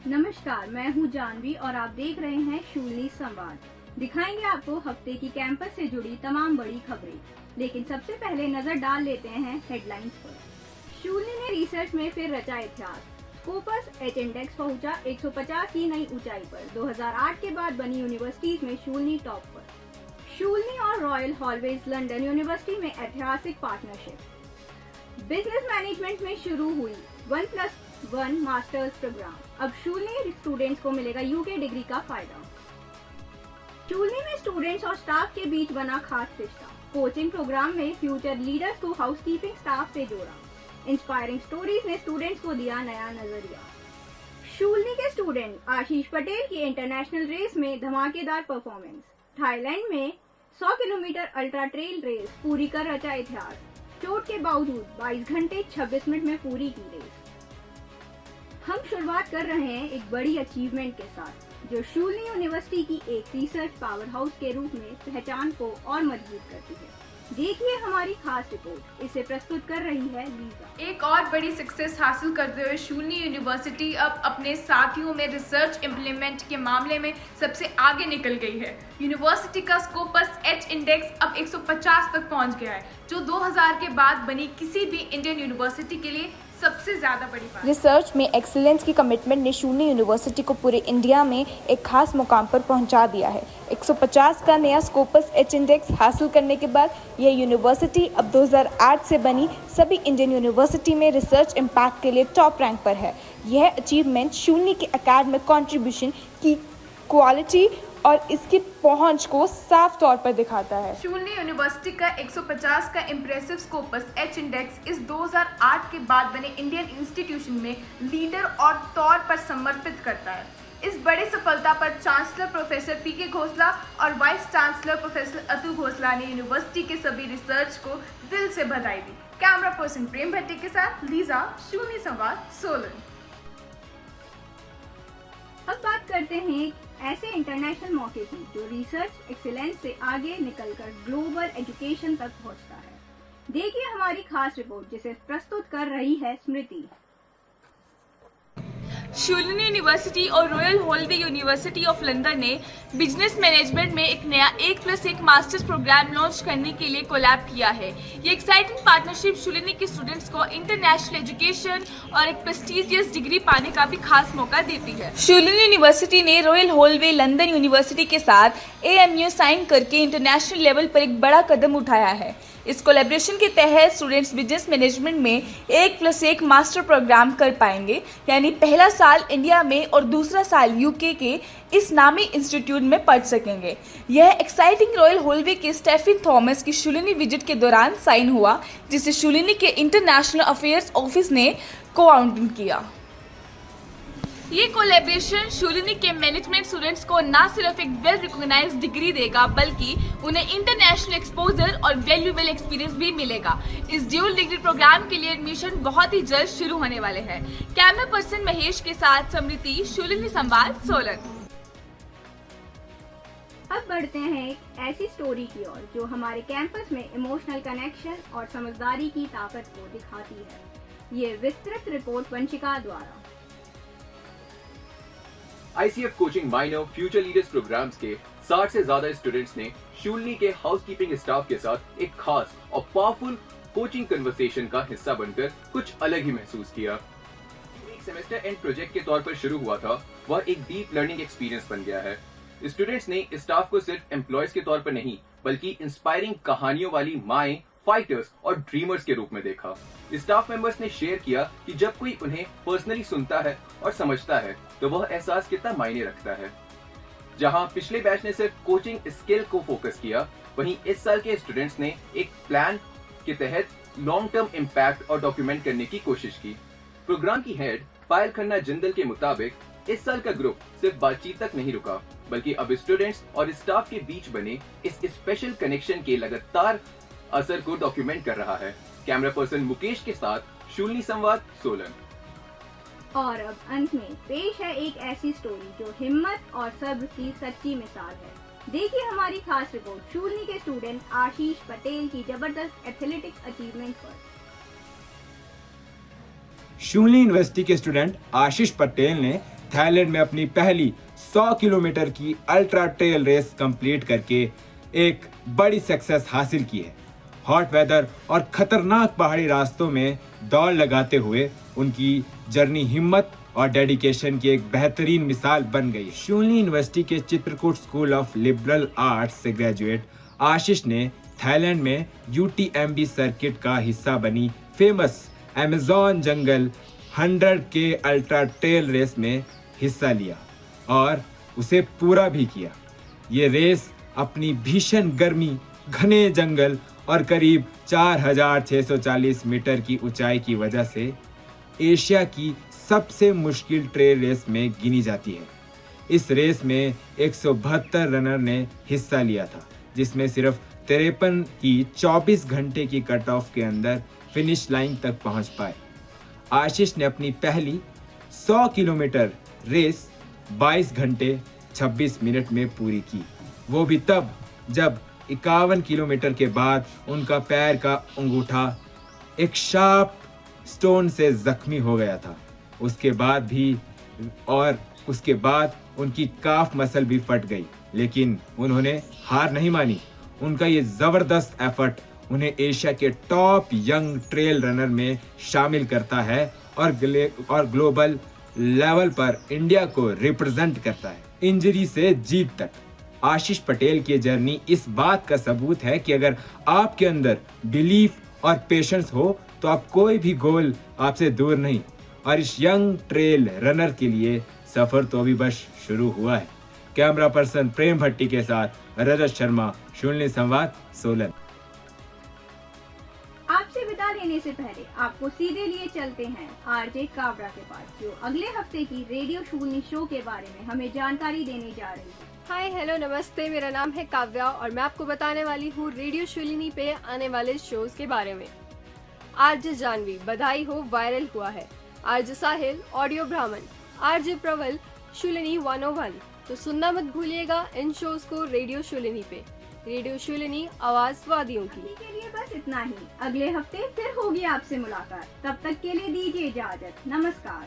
नमस्कार, मैं हूँ जानवी और आप देख रहे हैं शूलनी संवाद। दिखाएंगे आपको हफ्ते की कैंपस से जुड़ी तमाम बड़ी खबरें, लेकिन सबसे पहले नजर डाल लेते हैं हेडलाइंस पर। शूलनी ने रिसर्च में फिर रचा इतिहास। स्कोपस एच इंडेक्स पहुंचा 150 की नई ऊंचाई पर। 2008 के बाद बनी यूनिवर्सिटीज में शूलनी टॉप पर। शूलनी और रॉयल हॉलवेज लंदन यूनिवर्सिटी में ऐतिहासिक पार्टनरशिप। बिजनेस मैनेजमेंट में शुरू हुई 1+1 मास्टर्स प्रोग्राम। अब शूलनी स्टूडेंट्स को मिलेगा यूके डिग्री का फायदा। शूलनी में स्टूडेंट्स और स्टाफ के बीच बना खास रिश्ता। कोचिंग प्रोग्राम में फ्यूचर लीडर्स को हाउसकीपिंग स्टाफ से जोड़ा। इंस्पायरिंग स्टोरीज ने स्टूडेंट्स को दिया नया नजरिया। शूलनी के स्टूडेंट आशीष पटेल की इंटरनेशनल रेस में धमाकेदार परफॉर्मेंस। थाईलैंड में 100 किलोमीटर अल्ट्रा ट्रेल रेस पूरी कर रचा इतिहास। चोट के बावजूद 22 घंटे 26 मिनट में पूरी की रेस। हम शुरुआत कर रहे हैं एक बड़ी अचीवमेंट के साथ, जो शूलनी यूनिवर्सिटी की एक रिसर्च पावर हाउस के रूप में पहचान को और मजबूत करती है। देखिए हमारी खास रिपोर्ट। इसे प्रस्तुत कर रही है लीजा। एक और बड़ी सक्सेस हासिल करते हुए शूलनी यूनिवर्सिटी अब अपने साथियों में रिसर्च इम्प्लीमेंट के मामले में सबसे आगे निकल गई है। यूनिवर्सिटी का स्कोपस एच इंडेक्स अब 150 तक पहुंच गया है, जो 2000 के बाद बनी किसी भी इंडियन यूनिवर्सिटी के लिए सबसे ज्यादा बड़ी बात। रिसर्च में एक्सीलेंस की कमिटमेंट ने शूलनी यूनिवर्सिटी को पूरे इंडिया में एक खास मुकाम पर पहुंचा दिया है। 150 का नया स्कोपस एच इंडेक्स हासिल करने के बाद यह यूनिवर्सिटी अब 2008 से बनी सभी इंडियन यूनिवर्सिटी में रिसर्च इम्पैक्ट के लिए टॉप रैंक पर है। यह अचीवमेंट शूलनी के एकेडमिक कंट्रीब्यूशन की क्वालिटी और इसकी पहुंच को साफ तौर पर दिखाता है। शूलनी यूनिवर्सिटी का 150 का इम्प्रेसिव स्कोपस एच इंडेक्स इस 2008 के बाद बने इंडियन इंस्टीट्यूशन में लीडर और तौर पर समर्पित करता है। इस बड़ी सफलता पर चांसलर प्रोफेसर पीके घोषला और वाइस चांसलर प्रोफेसर अतुल घोषला ने यूनिवर्सिटी के सभी रिसर्च को दिल से बधाई दी। कैमरा पर्सन प्रेम भट्टी के साथ लीजा, शूलनी संवाद, सोलन। अब बात करते हैं ऐसे इंटरनेशनल मौके की, जो रिसर्च एक्सीलेंस से आगे निकलकर ग्लोबल एजुकेशन तक पहुंचता है। देखिए हमारी खास रिपोर्ट, जिसे प्रस्तुत कर रही है स्मृति। शूलनी यूनिवर्सिटी और royal hallway university of London ने बिजनेस मैनेजमेंट में एक नया 1+1 मास्टर्स प्रोग्राम लॉन्च करने के लिए कोलैब किया है। ये एक्साइटिंग पार्टनरशिप शूलनी के स्टूडेंट्स को इंटरनेशनल एजुकेशन और एक प्रेस्टिजियस डिग्री पाने का भी खास मौका देती है। शूलनी यूनिवर्सिटी ने रॉयल हॉलवे लंदन यूनिवर्सिटी के साथ AMU साइन करके इंटरनेशनल लेवल पर एक बड़ा कदम उठाया है। इस कोलैबोरेशन के तहत स्टूडेंट्स बिजनेस मैनेजमेंट में 1+1 मास्टर प्रोग्राम कर पाएंगे, यानी पहला साल इंडिया में और दूसरा साल यूके के इस नामी इंस्टीट्यूट में पढ़ सकेंगे। यह एक्साइटिंग रॉयल हॉलवे के स्टेफन थॉमस की शूलनी विजिट के दौरान साइन हुआ, जिसे शूलनी के इंटरनेशनल अफेयर्स ऑफिस ने कोऑर्डिनेट किया। ये कोलैबोरेशन शूलनी के मैनेजमेंट स्टूडेंट्स को न सिर्फ एक वेल रिकॉग्नाइज्ड डिग्री देगा, बल्कि उन्हें इंटरनेशनल एक्सपोजर और वैल्यूएबल एक्सपीरियंस भी मिलेगा। इस ड्यूल डिग्री प्रोग्राम के लिए एडमिशन बहुत ही जल्द शुरू होने वाले हैं। कैमरा पर्सन महेश के साथ समृति, शूलनी संवाद, सोलन। अब बढ़ते हैं एक ऐसी स्टोरी की ओर, जो हमारे कैंपस में इमोशनल कनेक्शन और समझदारी की ताकत को दिखाती है। ये विस्तृत रिपोर्ट वंशिका द्वारा। ICF coaching minor future leaders programmes के 60 से ज्यादा स्टूडेंट्स ने शूलनी के हाउसकीपिंग स्टाफ के साथ एक खास और पावरफुल कोचिंग कन्वर्सेशन का हिस्सा बनकर कुछ अलग ही महसूस किया। एक सेमेस्टर एंड प्रोजेक्ट के तौर पर शुरू हुआ था, वह एक डीप लर्निंग एक्सपीरियंस बन गया है। स्टूडेंट्स ने स्टाफ को सिर्फ एम्प्लॉयज के तौर पर नहीं, बल्कि इंस्पायरिंग कहानियों वाली माएं, फाइटर्स और ड्रीमर्स के रूप में देखा। स्टाफ मेंबर्स ने शेयर किया कि जब कोई उन्हें पर्सनली सुनता है और समझता है, तो वह एहसास कितना मायने रखता है। जहां पिछले बैच ने सिर्फ कोचिंग स्किल को फोकस किया, वहीं इस साल के स्टूडेंट्स ने एक प्लान के तहत लॉन्ग टर्म इम्पैक्ट और डॉक्यूमेंट करने की कोशिश की। प्रोग्राम की हेड पायल खन्ना जिंदल के मुताबिक इस साल का ग्रुप सिर्फ बातचीत तक नहीं रुका, बल्कि अब स्टूडेंट्स और स्टाफ के बीच बने इस स्पेशल कनेक्शन के लगातार असर को डॉक्यूमेंट कर रहा है। कैमरा पर्सन मुकेश के साथ शूलनी संवाद, सोलन। और अब अंत में पेश है एक ऐसी स्टोरी, जो हिम्मत और सब्र की सच्ची मिसाल है। देखिए हमारी खास रिपोर्ट शूलनी के स्टूडेंट आशीष पटेल की जबरदस्त एथलेटिक्स अचीवमेंट पर। शूलनी यूनिवर्सिटी के स्टूडेंट आशीष पटेल ने थाईलैंड में अपनी पहली 100 किलोमीटर की अल्ट्रा ट्रेल रेस कंप्लीट करके एक बड़ी सक्सेस हासिल की है। हॉट वेदर और खतरनाक पहाड़ी रास्तों में दौड़ लगाते हुए उनकी जर्नी हिम्मत और डेडिकेशन की एक बेहतरीन मिसाल बन गई। शूलिनी यूनिवर्सिटी के Chitrakoot school of liberal arts से ग्रेजुएट आशीष ने थाईलैंड में UTMB सर्किट का हिस्सा बनी फेमस अमेज़न जंगल 100 के अल्ट्रा ट्रेल रेस में हिस्सा लिया और उसे पूरा भी किया। ये रेस अपनी भीषण गर्मी, घने जंगल और करीब 4640 मीटर की ऊंचाई की वजह से एशिया की सबसे मुश्किल ट्रेल रेस में गिनी जाती है। इस रेस में 172 रनर ने हिस्सा लिया था, जिसमें सिर्फ 53 की 24 घंटे की कट ऑफ के अंदर फिनिश लाइन तक पहुंच पाए। आशीष ने अपनी पहली 100 किलोमीटर रेस 22 घंटे 26 मिनट में पूरी की, वो भी तब जब 51 किलोमीटर के बाद उनका पैर का अंगूठा एक शार्प स्टोन से जख्मी हो गया था। उसके बाद उनकी काफ मसल भी फट गई, लेकिन उन्होंने हार नहीं मानी। उनका ये जबरदस्त एफर्ट उन्हें एशिया के टॉप यंग ट्रेल रनर में शामिल करता है और ग्लोबल लेवल पर इंडिया को रिप्रेजेंट करता है। इंजरी से जीत तक आशीष पटेल की जर्नी इस बात का सबूत है कि अगर आपके अंदर बिलीफ और पेशेंस हो तो आप कोई भी गोल आपसे दूर नहीं। और इस यंग ट्रेल रनर के लिए सफर तो अभी बस शुरू हुआ है। कैमरा पर्सन प्रेम भट्टी के साथ रजत शर्मा, शूलिनी संवाद, सोलन। आपसे विदा लेने से पहले आपको सीधे लिए चलते हैं आरजे कावड़ा के पास, जो अगले हफ्ते की रेडियो शूलिनी शो के बारे में हमें जानकारी देने जा रही है। हाय हेलो नमस्ते, मेरा नाम है काव्या और मैं आपको बताने वाली हूँ रेडियो शूलिनी पे आने वाले शोज के बारे में। आरजे जानवी बधाई हो वायरल हुआ है, आरजे साहिल ऑडियो ब्राह्मण, आरजे प्रवल शूलिनी 101। तो सुनना मत भूलिएगा इन शोज को रेडियो शूलिनी पे। रेडियो शूलिनी, आवाज वादियों की। अभी के लिए बस इतना ही। अगले हफ्ते फिर होगी आपसे मुलाकात। तब तक के लिए दीजिए इजाजत। नमस्कार।